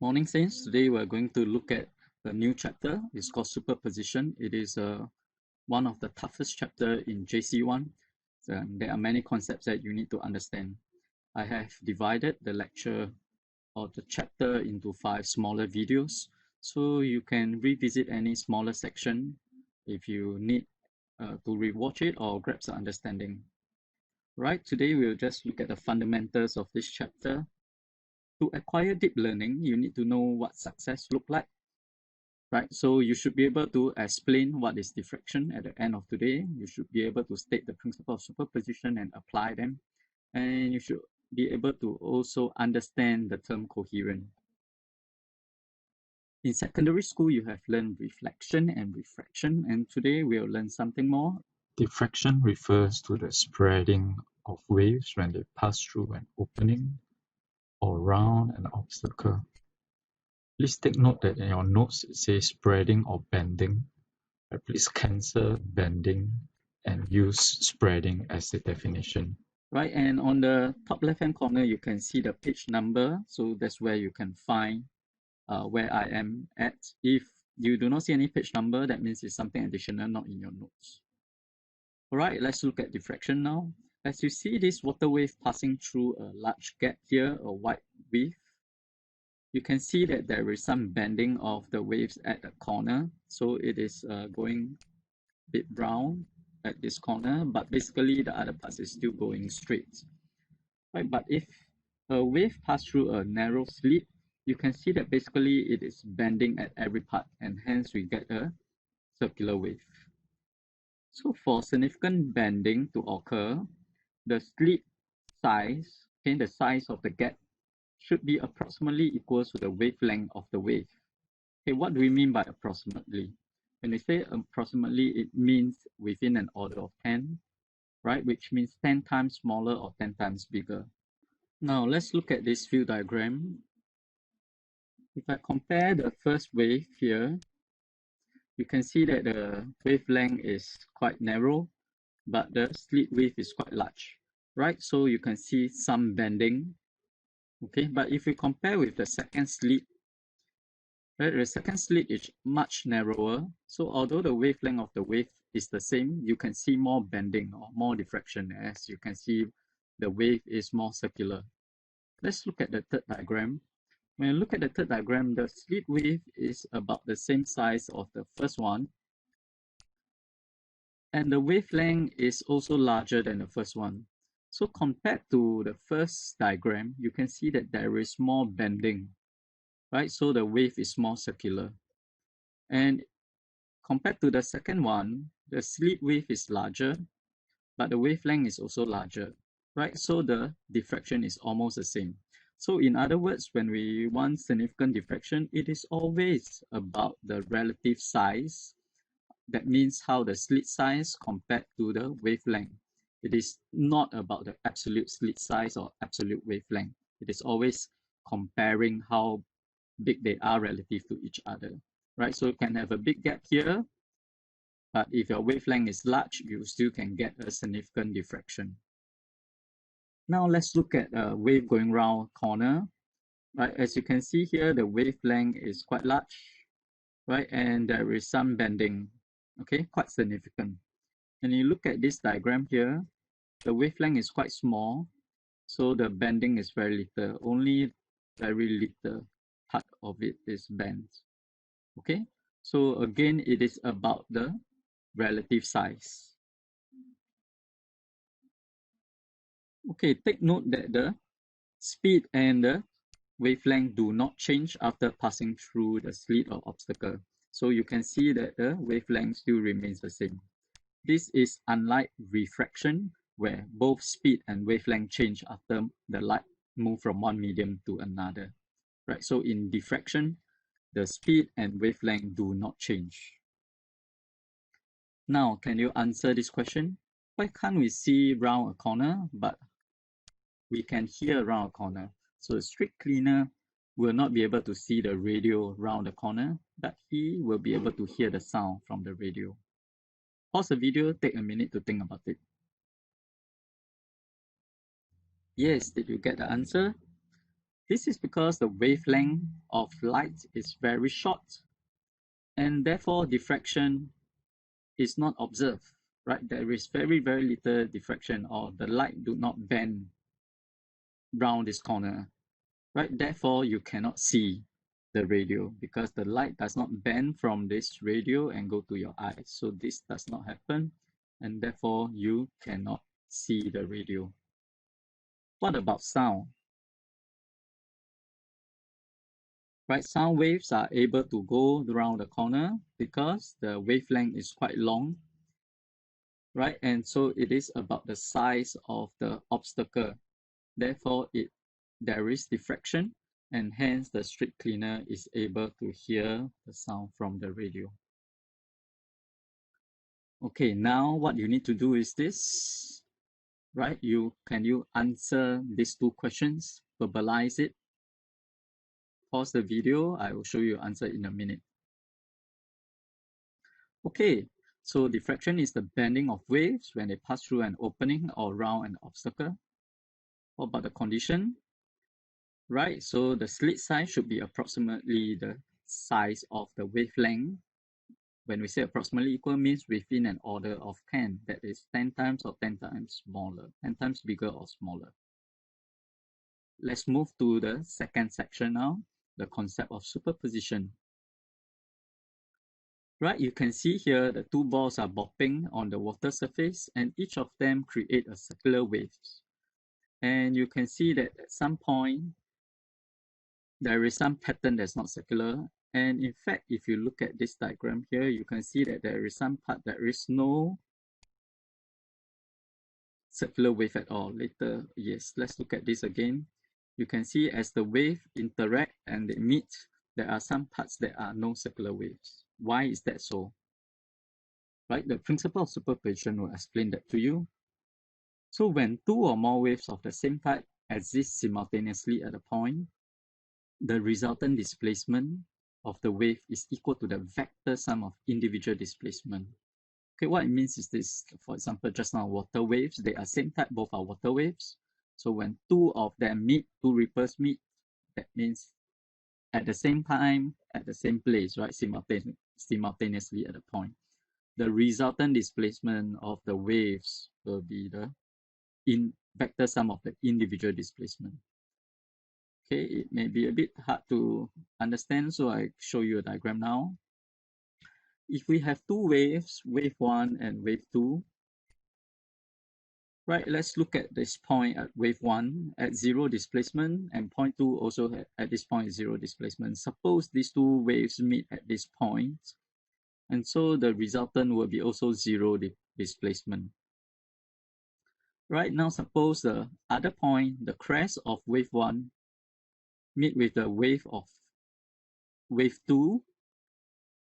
Morning, Saints. Today we're going to look at a new chapter. It's called Superposition. It is one of the toughest chapter in JC1. There are many concepts that you need to understand. I have divided the lecture or the chapter into 5 smaller videos, so you can revisit any smaller section if you need to rewatch it or grab some understanding. Right, today we'll just look at the fundamentals of this chapter. To acquire deep learning, you need to know what success looks like, right? So you should be able to explain what is diffraction at the end of today. You should be able to state the principle of superposition and apply them. And you should be able to also understand the term coherent. In secondary school, you have learned reflection and diffraction, and today we'll learn something more. Diffraction refers to the spreading of waves when they pass through an opening or around an obstacle. Please take note that in your notes it says spreading or bending. Please cancel bending and use spreading as the definition. Right, and on the top left-hand corner, you can see the page number. So that's where you can find where I am at. If you do not see any page number, that means it's something additional, not in your notes. All right, let's look at diffraction now. As you see this water wave passing through a large gap here, a white wave, you can see that there is some bending of the waves at the corner. So it is going a bit brown at this corner, but basically the other parts is still going straight. Right, but if a wave passes through a narrow slit, you can see that basically it is bending at every part, and hence we get a circular wave. So for significant bending to occur, the slit size, okay, the size of the gap, should be approximately equal to the wavelength of the wave. Okay, what do we mean by approximately? When we say approximately, it means within an order of 10, right? Which means 10 times smaller or 10 times bigger. Now let's look at this field diagram. If I compare the first wave here, you can see that the wavelength is quite narrow, but the slit wave is quite large, right? So you can see some bending. Okay, but if we compare with the second slit, right, the second slit is much narrower. So although the wavelength of the wave is the same, you can see more bending or more diffraction. As you can see, the wave is more circular. Let's look at the third diagram. When you look at the third diagram, the slit wave is about the same size of the first one, and the wavelength is also larger than the first one. So compared to the first diagram, you can see that there is more bending, right? So the wave is more circular. And compared to the second one, the slit wave is larger, but the wavelength is also larger, right? So the diffraction is almost the same. So in other words, when we want significant diffraction, it is always about the relative size. That means how the slit size compared to the wavelength. It is not about the absolute slit size or absolute wavelength. It is always comparing how big they are relative to each other, right? So you can have a big gap here, but if your wavelength is large, you still can get a significant diffraction. Now let's look at a wave going round a corner. Right, as you can see here, the wavelength is quite large, right? And there is some bending, okay, quite significant. And you look at this diagram here, the wavelength is quite small, so the bending is very little. Only very little part of it is bent, okay? So again, it is about the relative size. Okay, take note that the speed and the wavelength do not change after passing through the slit or obstacle. So you can see that the wavelength still remains the same. This is unlike refraction, where both speed and wavelength change after the light move from one medium to another. Right? So in diffraction, the speed and wavelength do not change. Now, can you answer this question? Why can't we see round a corner, but we can hear around a corner? So a street cleaner will not be able to see the radio around the corner, but he will be able to hear the sound from the radio. Pause the video, take a minute to think about it. Yes, did you get the answer? This is because the wavelength of light is very short, and therefore diffraction is not observed, right? There is very, very little diffraction, or the light do not bend round this corner, right? Therefore, you cannot see the radio because the light does not bend from this radio and go to your eyes. So this does not happen, and therefore you cannot see the radio. What about sound? Right, sound waves are able to go around the corner because the wavelength is quite long, right? And so it is about the size of the obstacle. Therefore, there is diffraction, and hence the street cleaner is able to hear the sound from the radio. Okay, now what you need to do is this, right? Can you answer these two questions, verbalize it? Pause the video, I will show you answer in a minute. Okay, so diffraction is the bending of waves when they pass through an opening or around an obstacle. What about the condition? Right, so the slit size should be approximately the size of the wavelength. When we say approximately equal, means within an order of 10, that is 10 times or 10 times smaller, 10 times bigger or smaller. Let's move to the second section now, the concept of superposition. Right, you can see here the two balls are bopping on the water surface, and each of them create a circular wave. And you can see that at some point, there is some pattern that's not circular. And in fact, if you look at this diagram here, you can see that there is some part there is no circular wave at all. Later, yes, let's look at this again. You can see as the wave interact and they meet, there are some parts that are no circular waves. Why is that so? Right, the principle of superposition will explain that to you. So when two or more waves of the same type exist simultaneously at a point, the resultant displacement of the wave is equal to the vector sum of individual displacement. Okay, what it means is this, for example, just now water waves, they are same type, both are water waves. So when two of them meet, two ripples meet, that means at the same time, at the same place, right, simultaneously at a point. The resultant displacement of the waves will be the vector sum of the individual displacement. Okay, it may be a bit hard to understand, so I show you a diagram now. If we have two waves, wave 1 and wave 2, right, let's look at this point at wave 1 at 0 displacement, and point 2 also at this point 0 displacement. Suppose these two waves meet at this point, and so the resultant will be also 0 displacement. Right now, suppose the other point, the crest of wave 1, meet with the wave of wave 2,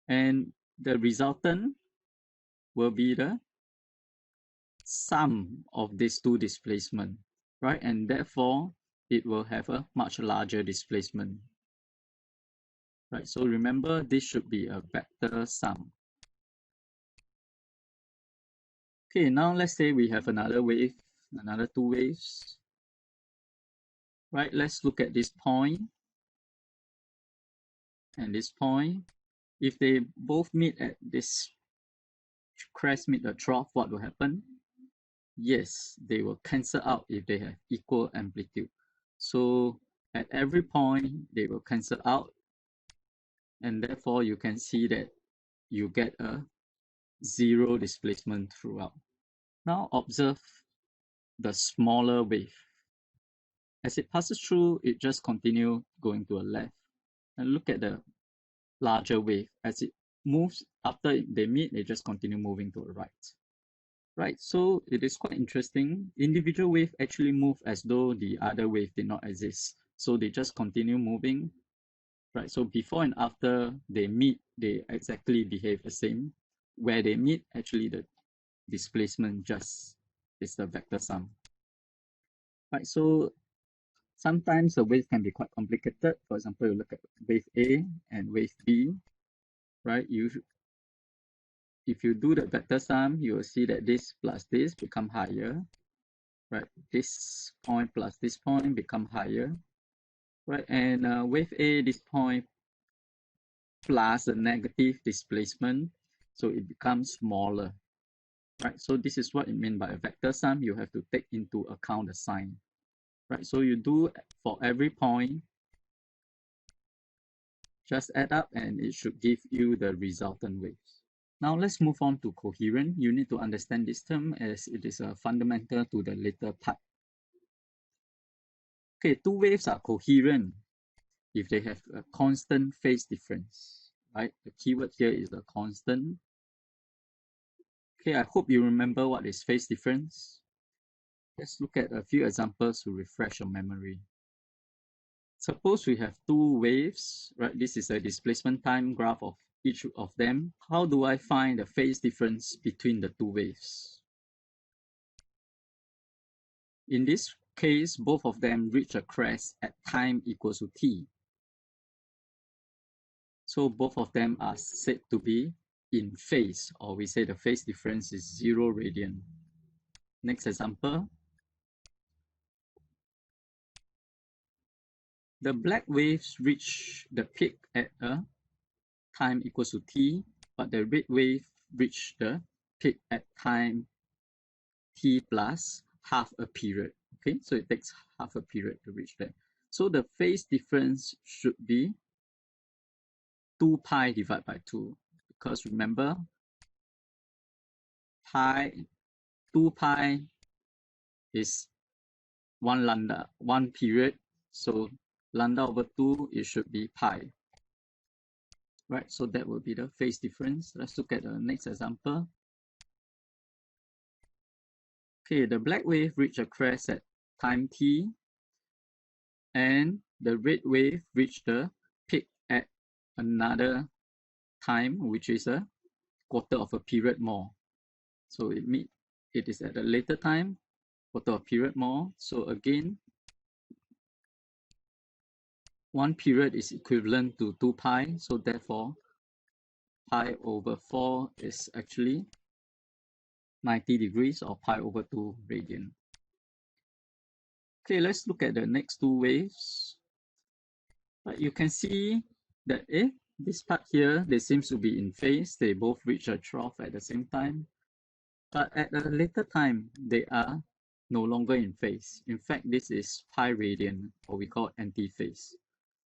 and the resultant will be the sum of these two displacements, right? And therefore, it will have a much larger displacement, right? So remember, this should be a vector sum. Okay, now let's say we have another wave, another two waves, right? Let's look at this point and this point. If they both meet at this crest, meet the trough, what will happen? Yes, they will cancel out if they have equal amplitude. So at every point, they will cancel out, and therefore you can see that you get a 0 displacement throughout. Now observe the smaller wave. As it passes through, it just continues going to the left. And look at the larger wave. As it moves, after they meet, they just continue moving to the right. Right, so it is quite interesting. Individual wave actually move as though the other wave did not exist. So they just continue moving. Right, so before and after they meet, they exactly behave the same. Where they meet, actually the displacement just is the vector sum. Right, so sometimes the wave can be quite complicated. For example, you look at wave A and wave B, right? If you do the vector sum, you will see that this plus this become higher, right? This point plus this point become higher. right? And wave A, this point plus a negative displacement, so it becomes smaller, right? So this is what it means by a vector sum. You have to take into account the sign, right? So you do for every point, just add up and it should give you the resultant waves. Now let's move on to coherent. You need to understand this term as it is fundamental to the later part. Okay, two waves are coherent if they have a constant phase difference, right? The keyword here is the constant. Okay, I hope you remember what is phase difference. Let's look at a few examples to refresh your memory. Suppose we have two waves, right? This is a displacement time graph of each of them. How do I find the phase difference between the two waves? In this case, both of them reach a crest at time equals to t. So both of them are said to be in phase, or we say the phase difference is 0 radian. Next example. The black waves reach the peak at a time equals to t, but the red wave reach the peak at time t plus half a period. Okay, so it takes half a period to reach there. So the phase difference should be 2 pi divided by 2, because remember, 2 pi is 1 lambda, 1 period, so lambda over 2, it should be pi. Right, so that will be the phase difference. Let's look at the next example. Okay, the black wave reached a crest at time t, and the red wave reached the peak at another time, which is a quarter of a period more. So it is at a later time, quarter of a period more. So again, 1 period is equivalent to 2 pi, so therefore pi over 4 is actually 90 degrees, or pi over 2 radian. Okay, let's look at the next two waves. But you can see that this part here, they seem to be in phase. They both reach a trough at the same time. But at a later time, they are no longer in phase. In fact, this is pi radian, or we call antiphase.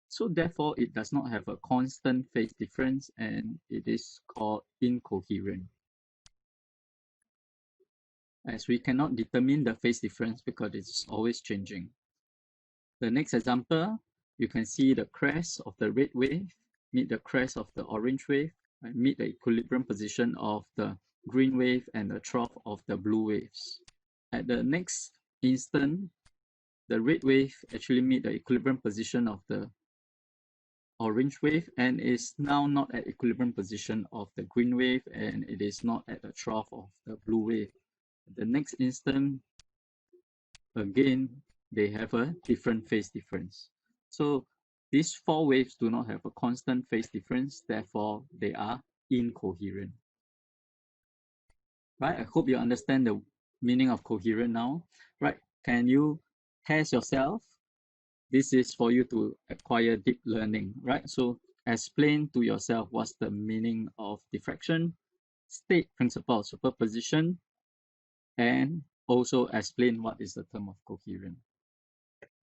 So therefore, it does not have a constant phase difference, and it is called incoherent, as we cannot determine the phase difference because it's always changing. The next example, you can see the crest of the red wave meet the crest of the orange wave, and meet the equilibrium position of the green wave and the trough of the blue waves. At the next instant, the red wave actually meet the equilibrium position of the orange wave and is now not at equilibrium position of the green wave, and it is not at the trough of the blue wave. At the next instant, again, they have a different phase difference. So these four waves do not have a constant phase difference, therefore they are incoherent. Right, I hope you understand the meaning of coherent now. Right, can you test yourself? This is for you to acquire deep learning, right? So explain to yourself what's the meaning of diffraction, state principle of superposition, and also explain what is the term of coherent.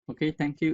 Okay, thank you.